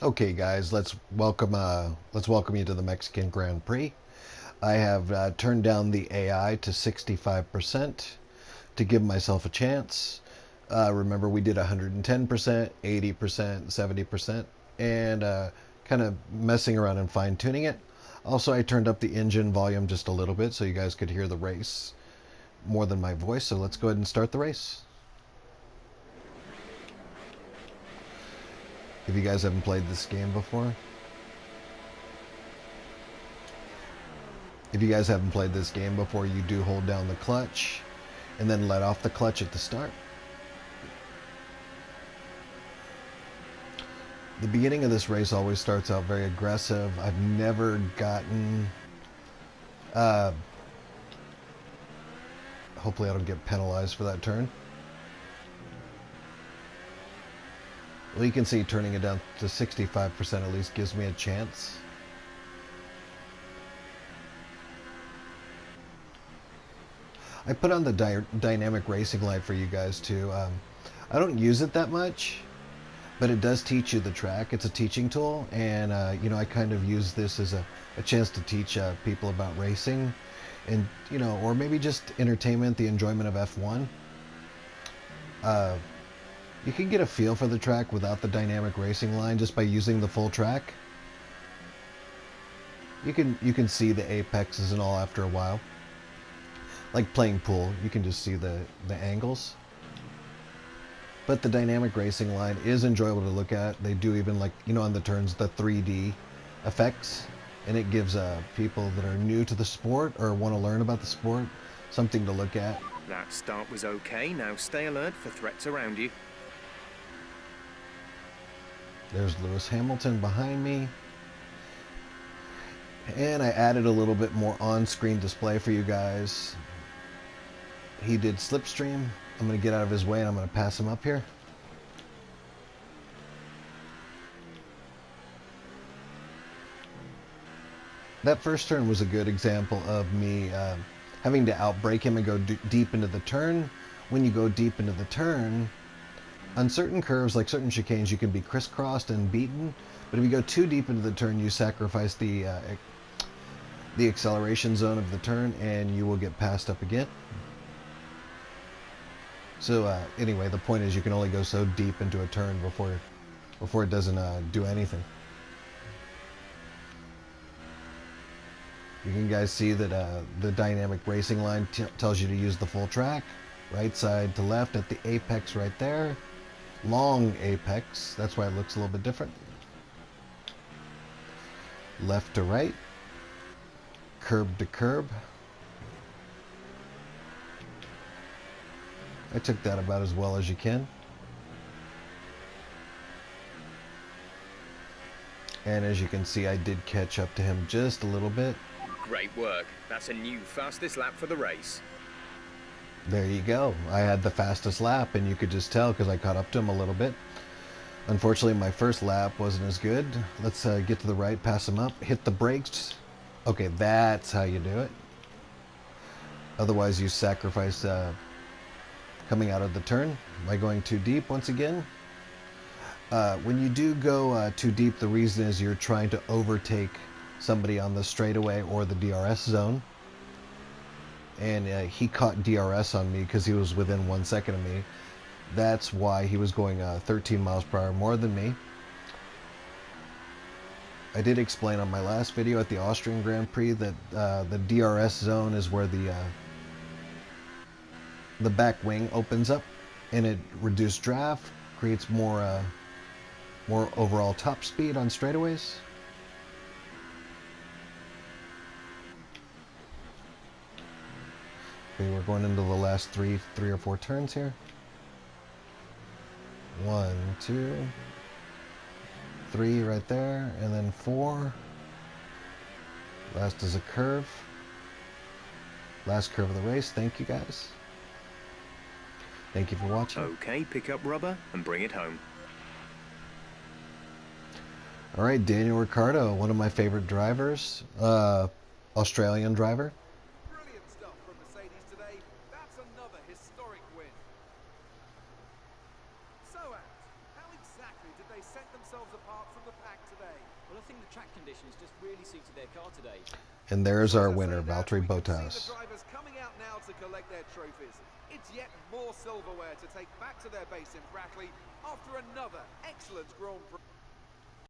Okay, guys, let's welcome you to the Mexican Grand Prix. I have turned down the AI to 65% to give myself a chance. Remember, we did 110%, 80%, 70%, and kind of messing around and fine tuning it. Also, I turned up the engine volume just a little bit so you guys could hear the race more than my voice. So let's go ahead and start the race. If you guys haven't played this game before, you do hold down the clutch and then let off the clutch at the start. The beginning of this race always starts out very aggressive. I've never gotten. Uh, Hopefully, I don't get penalized for that turn. Well, you can see turning it down to 65% at least gives me a chance. I put on the dynamic racing light for you guys too. I don't use it that much, but it does teach you the track. It's a teaching tool, and I kind of use this as a chance to teach people about racing, and or maybe just entertainment, the enjoyment of F1. Uh, you can get a feel for the track without the dynamic racing line just by using the full track. You can see the apexes and all after a while. Like playing pool, you can just see the angles. But the dynamic racing line is enjoyable to look at. They do even on the turns, the 3D effects. And it gives people that are new to the sport or want to learn about the sport something to look at. That start was okay. Now stay alert for threats around you. There's Lewis Hamilton behind me. And I added a little bit more on-screen display for you guys. He did slipstream. I'm going to get out of his way and I'm going to pass him up here. That first turn was a good example of me having to outbrake him and go deep into the turn. When you go deep into the turn, on certain curves, like certain chicanes, you can be crisscrossed and beaten. But if you go too deep into the turn, you sacrifice the acceleration zone of the turn, and you will get passed up again. So anyway, the point is you can only go so deep into a turn before it doesn't do anything. You can guys see that the dynamic racing line tells you to use the full track, right side to left at the apex right there. Long apex, that's why it looks a little bit different. Left to right, curb to curb. I took that about as well as you can. And as you can see, I did catch up to him just a little bit. Great work. That's a new fastest lap for the race. There you go. I had the fastest lap, and you could just tell because I caught up to him a little bit. Unfortunately, my first lap wasn't as good. Let's get to the right, pass him up, hit the brakes. Okay, that's how you do it. Otherwise, you sacrifice coming out of the turn by going too deep once again. When you do go too deep, the reason is you're trying to overtake somebody on the straightaway or the DRS zone. And he caught DRS on me because he was within 1 second of me. That's why he was going 13 miles per hour more than me. I did explain on my last video at the Austrian Grand Prix that the DRS zone is where the back wing opens up and it reduced draft, creates more overall top speed on straightaways. Okay, we're going into the last three or four turns here. 1, 2, 3 right there, and then 4. Last is a curve. Last curve of the race. Thank you guys. Thank you for watching. Okay, pick up rubber and bring it home. All right, Daniel Ricciardo, one of my favorite drivers, Australian driver. Brilliant stuff from Mercedes today. That's another historic win. So, Ant, how exactly did they set set themselves apart from the pack today. Well, I think the track conditions just really suited their car today. And there's our As I winner, say that, Valtteri we can see Bottas. the drivers coming out now to collect their trophies. It's yet more silverware to take back to their base in Brackley after another excellent Grand Prix.